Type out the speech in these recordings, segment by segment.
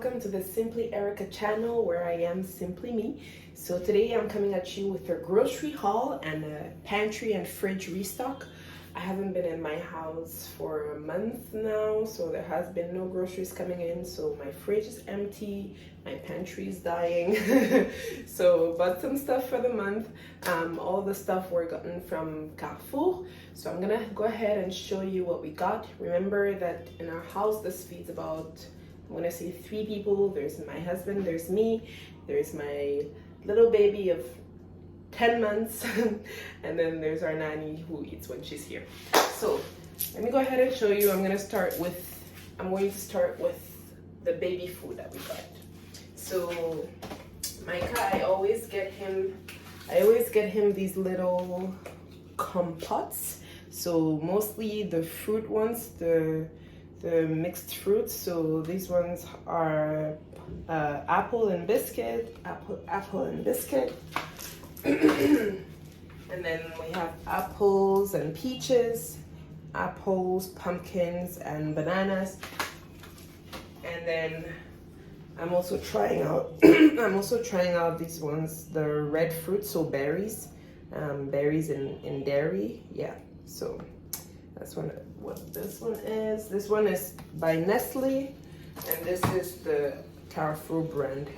welcome to the Simply Erica channel where I am simply me. So today I'm coming at you with a grocery haul and a pantry and fridge restock. I haven't been in my house for a month now, so there has been no groceries coming in, so my fridge is empty, my pantry is dying. So bought some stuff for the month. All the stuff were gotten from Carrefour, so I'm gonna go ahead and show you what we got. Remember that in our house this feeds about, I'm gonna say 3 people. There's my husband, there's me, there's my little baby of 10 months and then there's our nanny who eats when she's here. So let me go ahead and show you. I'm going to start with the baby food that we got. So Micah, I always get him these little compotes. So mostly the fruit ones, the mixed fruits. So these ones are apple and biscuit. And then we have apples and peaches, apples, pumpkins, and bananas. And then I'm also trying out these ones, the red fruit, so berries, berries in dairy. Yeah, so that's what this one is. This one is by Nestle, and this is the Carrefour brand.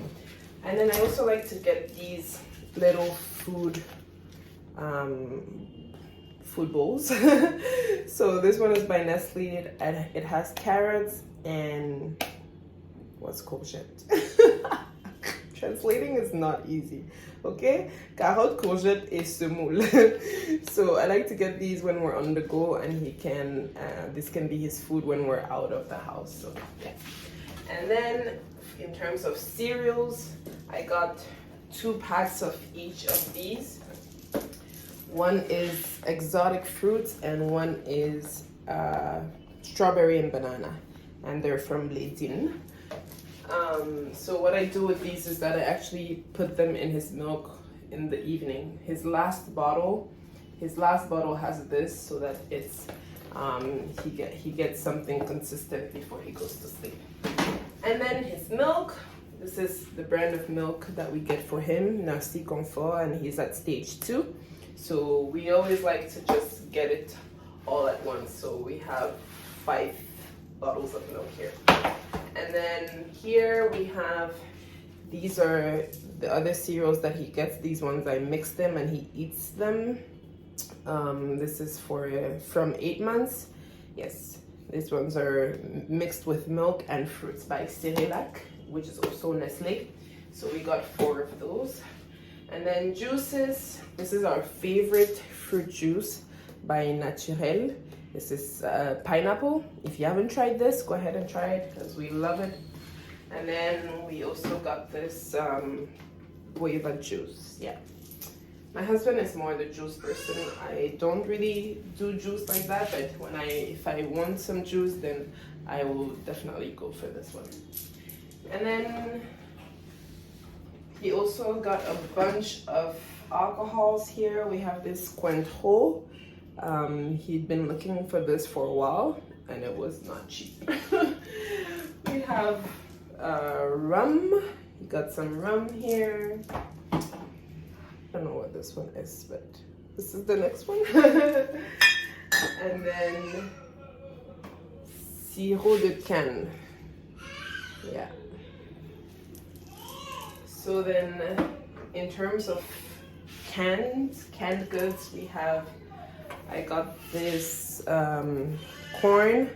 And then I also like to get these little food bowls. So this one is by Nestle, and it has carrots and what's courgette. Translating is not easy, okay? Carotte, courgette et semoule. So I like to get these when we're on the go, and this can be his food when we're out of the house. So yeah. And then in terms of cereals, I got 2 packs of each of these. One is exotic fruits and one is strawberry and banana, and they're from Ledin. So what I do with these is that I actually put them in his milk in the evening. His last bottle has this, so that it's he gets something consistent before he goes to sleep. And then his milk. This is the brand of milk that we get for him, Nasty Confort, and he's at stage 2. So we always like to just get it all at once. So we have 5 bottles of milk here. And then here we have, these are the other cereals that he gets. These ones I mix them and he eats them. This is from 8 months. Yes, these ones are mixed with milk and fruits by Cerelac, which is also Nestle. So we got 4 of those. And then juices. This is our favorite fruit juice by Naturel. This is pineapple. If you haven't tried this, go ahead and try it because we love it. And then we also got this guava juice. Yeah. My husband is more the juice person. I don't really do juice like that, but if I want some juice, then I will definitely go for this one. And then he also got a bunch of alcohols here. We have this Cointreau. He'd been looking for this for a while, and it was not cheap. We have rum. He got some rum here. I don't know what this one is, but this is the next one. And then sirop de canne. Yeah. So then in terms of canned goods, I got this corn.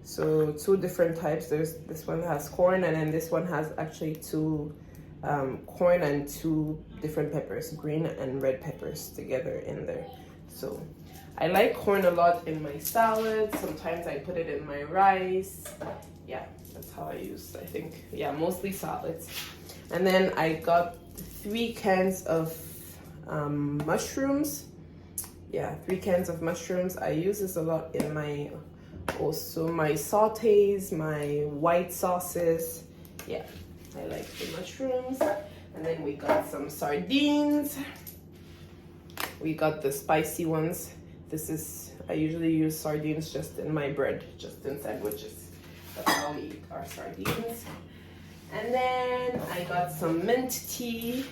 So 2 different types. This one has corn, and then this one has actually 2 corn and 2 different peppers, green and red peppers together in there. So I like corn a lot in my salad. Sometimes I put it in my rice. Yeah, that's how I use, I think. Yeah, mostly salads. And then I got 3 cans of mushrooms. Yeah, 3 cans of mushrooms. I use this a lot in my sautés, my white sauces. Yeah, I like the mushrooms. And then we got some sardines. We got the spicy ones. I usually use sardines just in my bread, just in sandwiches. That's how we eat our sardines. And then I got some mint tea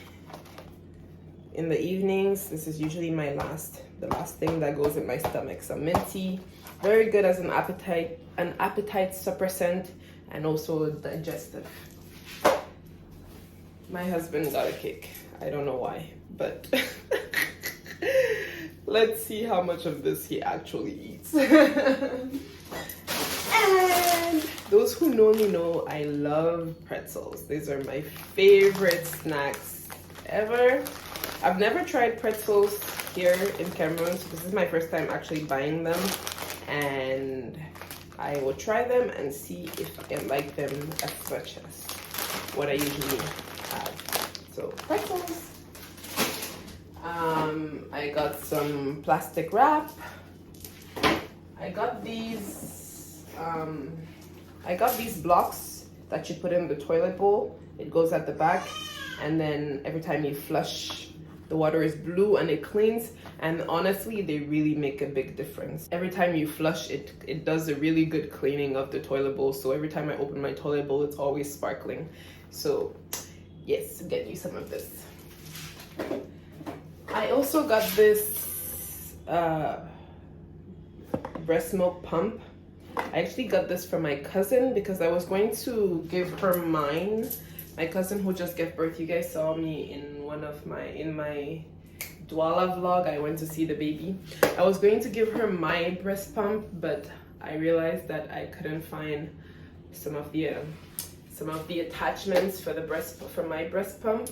in the evenings. This is usually the last thing that goes in my stomach. Some mint tea, very good as an appetite suppressant and also digestive. My husband got a cake. I don't know why, but let's see how much of this he actually eats. And those who know me know I love pretzels. These are my favorite snacks ever. I've never tried pretzels here in Cameroon, so this is my first time actually buying them, and I will try them and see if I like them as much as what I usually have. So pretzels. I got some plastic wrap. I got these blocks that you put in the toilet bowl. It goes at the back, and then every time you flush, the water is blue and it cleans. And honestly, they really make a big difference. Every time you flush, it does a really good cleaning of the toilet bowl. So every time I open my toilet bowl, it's always sparkling. So yes, get you some of this. I also got this breast milk pump. I actually got this from my cousin because I was going to give her mine. My cousin who just gave birth, you guys saw me in my Douala vlog. I went to see the baby. I was going to give her my breast pump, but I realized that I couldn't find some of the attachments for my breast pump.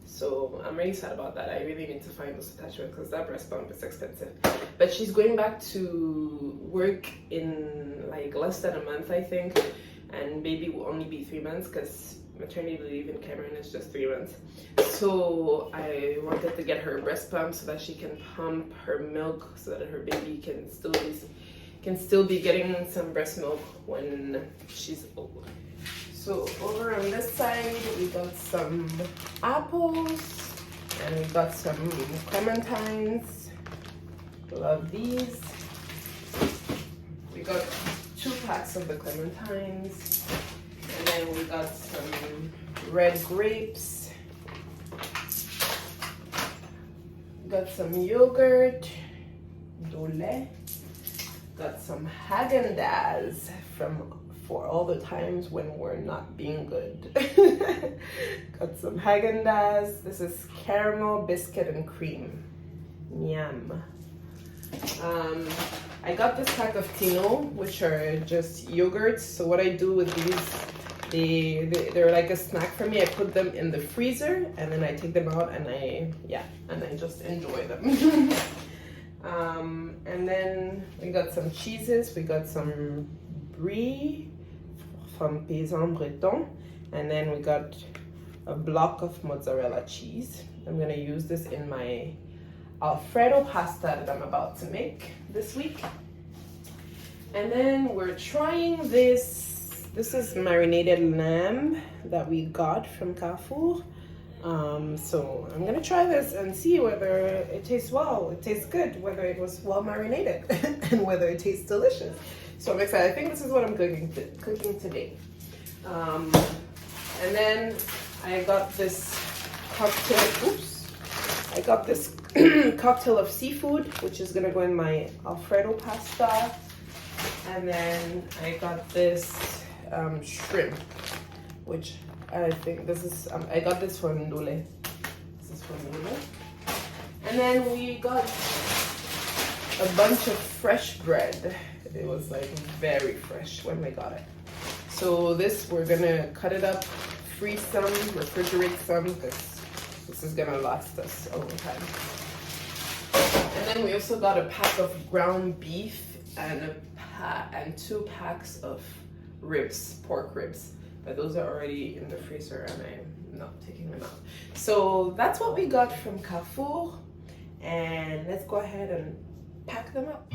So I'm really sad about that. I really need to find those attachments because that breast pump is expensive. But she's going back to work in like less than a month, I think. And baby will only be 3 months because maternity leave in Cameroon is just 3 months. So I wanted to get her a breast pump so that she can pump her milk so that her baby can still be getting some breast milk when she's old. So over on this side, we got some apples and we got some clementines. Love these. We got 2 packs of the clementines. And then we got some red grapes. Got some yogurt, Dole. Got some Haagen-Dazs for all the times when we're not being good. Got some Haagen-Dazs. This is caramel, biscuit, and cream. Yum. I got this pack of Tino, which are just yogurts. So what I do with these, they're like a snack for me. I put them in the freezer and then I take them out and I just enjoy them. And then we got some cheeses. We got some brie from Paysan Breton, and then we got a block of mozzarella cheese. I'm gonna use this in my Alfredo pasta that I'm about to make this week. And then we're trying this. This is marinated lamb that we got from Carrefour. So I'm gonna try this and see whether it tastes well, it tastes good, whether it was well marinated, and whether it tastes delicious. So I'm excited. I think this is what I'm cooking today. And then I got this cocktail. I got this cocktail of seafood, which is gonna go in my Alfredo pasta. And then I got this shrimp, which I think this is, I got this from Ndule. This is from Ndule. And then we got a bunch of fresh bread. It was like very fresh when we got it. So this, we're gonna cut it up, freeze some, refrigerate some, because this is gonna last us a long time. And then we also got a pack of ground beef and 2 packs of ribs, pork ribs. But those are already in the freezer and I'm not taking them out. So that's what we got from Carrefour. And let's go ahead and pack them up.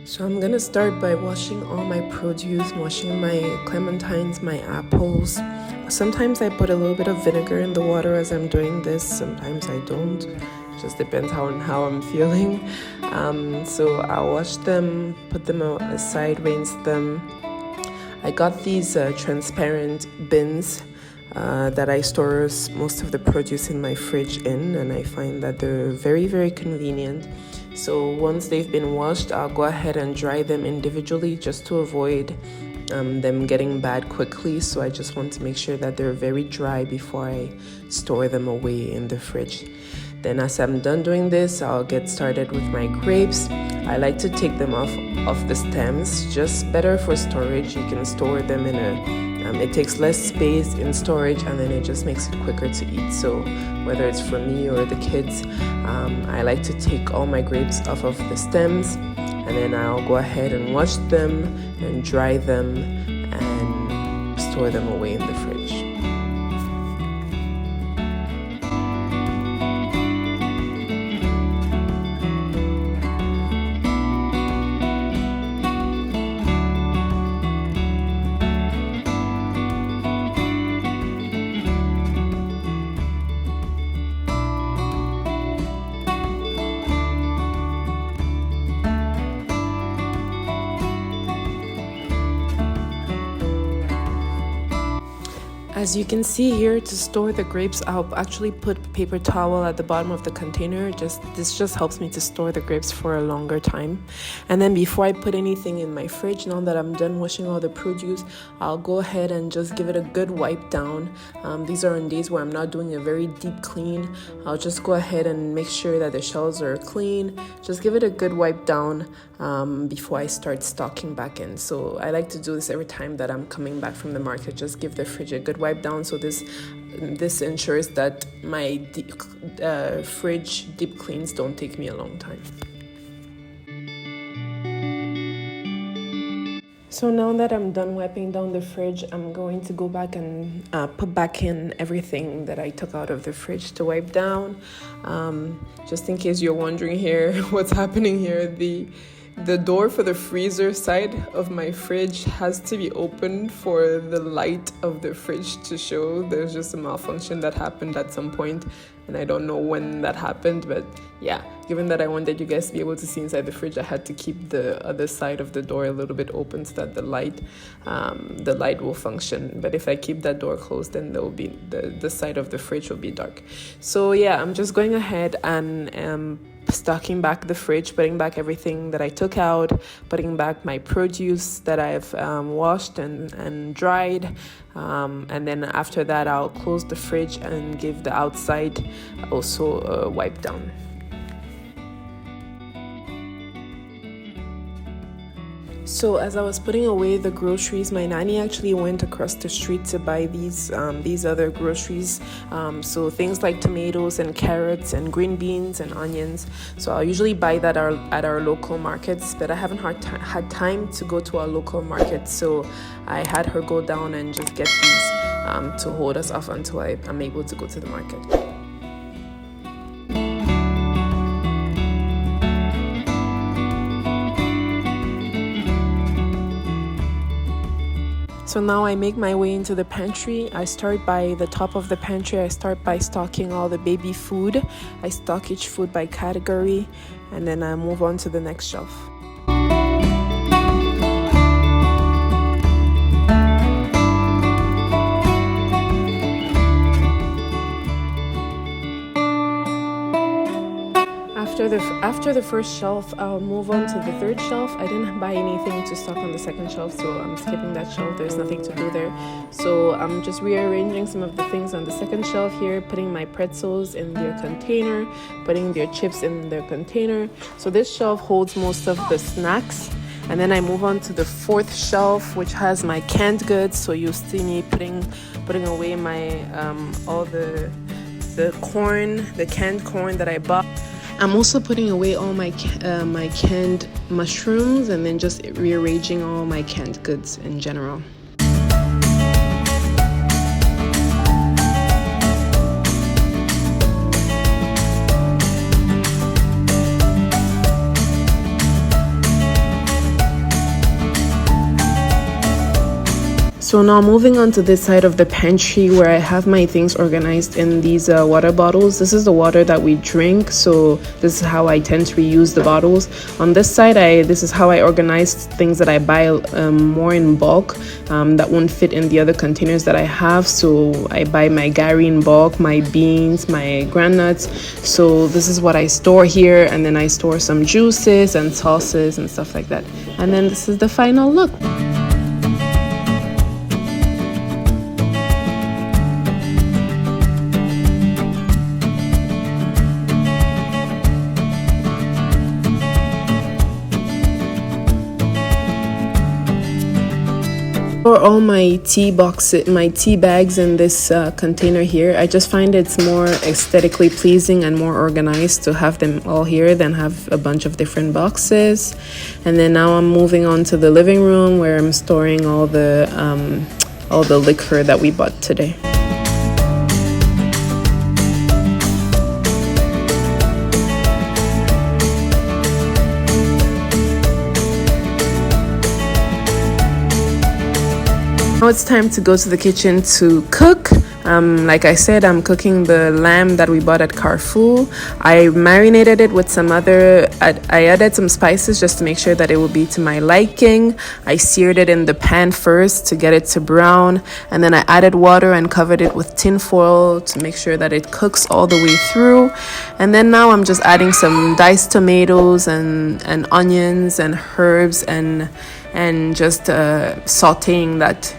So I'm gonna start by washing all my produce, washing my clementines, my apples. Sometimes I put a little bit of vinegar in the water as I'm doing this, sometimes I don't. Just depends on how I'm feeling. So I'll wash them, put them aside, rinse them. I got these transparent bins that I store most of the produce in my fridge in, and I find that they're very, very convenient. So once they've been washed, I'll go ahead and dry them individually just to avoid them getting bad quickly. So I just want to make sure that they're very dry before I store them away in the fridge. Then as I'm done doing this, I'll get started with my grapes. I like to take them off the stems, just better for storage. You can store them in it takes less space in storage, and then it just makes it quicker to eat. So whether it's for me or the kids, I like to take all my grapes off of the stems, and then I'll go ahead and wash them and dry them and store them away in the fridge. As you can see here, to store the grapes, I'll actually put paper towel at the bottom of the container. This just helps me to store the grapes for a longer time. And then before I put anything in my fridge, now that I'm done washing all the produce, I'll go ahead and just give it a good wipe down. These are on days where I'm not doing a very deep clean. I'll just go ahead and make sure that the shelves are clean. Just give it a good wipe down before I start stocking back in. So I like to do this every time that I'm coming back from the market. Just give the fridge a good wipe down, so this ensures that my fridge deep cleans don't take me a long time. So now that I'm done wiping down the fridge, I'm going to go back and put back in everything that I took out of the fridge to wipe down. Just in case you're wondering here what's happening here, the door for the freezer side of my fridge has to be opened for the light of the fridge to show. There's just a malfunction that happened at some point, and I don't know when that happened, but yeah, given that I wanted you guys to be able to see inside the fridge, I had to keep the other side of the door a little bit open so that the light will function. But if I keep that door closed, then there will be the side of the fridge will be dark. So yeah, I'm just going ahead and stocking back the fridge, putting back everything that I took out, putting back my produce that I've washed and dried, and then after that I'll close the fridge and give the outside also a wipe down. So as I was putting away the groceries, my nanny actually went across the street to buy these other groceries. So things like tomatoes and carrots and green beans and onions. So I'll usually buy that at our local markets, but I haven't had time to go to our local market. So I had her go down and just get these to hold us off until I'm able to go to the market. So now I make my way into the pantry. I start by the top of the pantry. I start by stocking all the baby food. I stock each food by category, and then I move on to the next shelf. After the first shelf, I'll move on to the third shelf. I didn't buy anything to stock on the second shelf, so I'm skipping that shelf. There's nothing to do there. So I'm just rearranging some of the things on the second shelf here, putting my pretzels in their container, putting their chips in their container. So this shelf holds most of the snacks. And then I move on to the fourth shelf, which has my canned goods. So you see me putting away my all the corn, the canned corn that I bought. I'm also putting away all my canned mushrooms, and then just rearranging all my canned goods in general. So now moving on to this side of the pantry where I have my things organized in these water bottles. This is the water that we drink, so this is how I tend to reuse the bottles. On this side, this is how I organize things that I buy more in bulk that won't fit in the other containers that I have. So I buy my Gary in bulk, my beans, my granuts. So this is what I store here, and then I store some juices and sauces and stuff like that. And then this is the final look. For all my tea boxes, my tea bags in this container here, I just find it's more aesthetically pleasing and more organized to have them all here than have a bunch of different boxes. And then now I'm moving on to the living room where I'm storing all the liquor that we bought today. Now it's time to go to the kitchen to cook. Like I said, I'm cooking the lamb that we bought at Carrefour. I marinated it with some other, I added some spices just to make sure that it will be to my liking. I seared it in the pan first to get it to brown, and then I added water and covered it with tin foil to make sure that it cooks all the way through. And then now I'm just adding some diced tomatoes and onions and herbs and just sauteing that.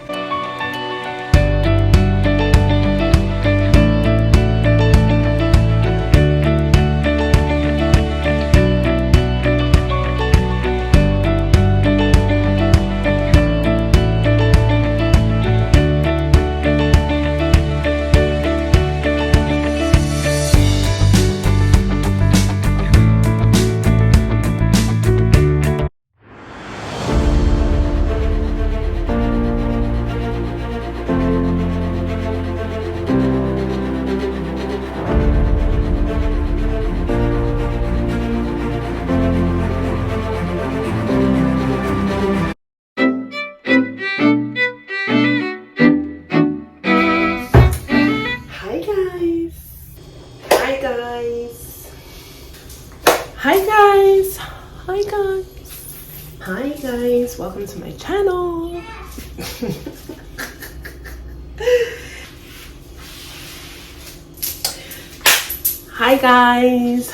Hi guys, welcome to my channel. Hi guys.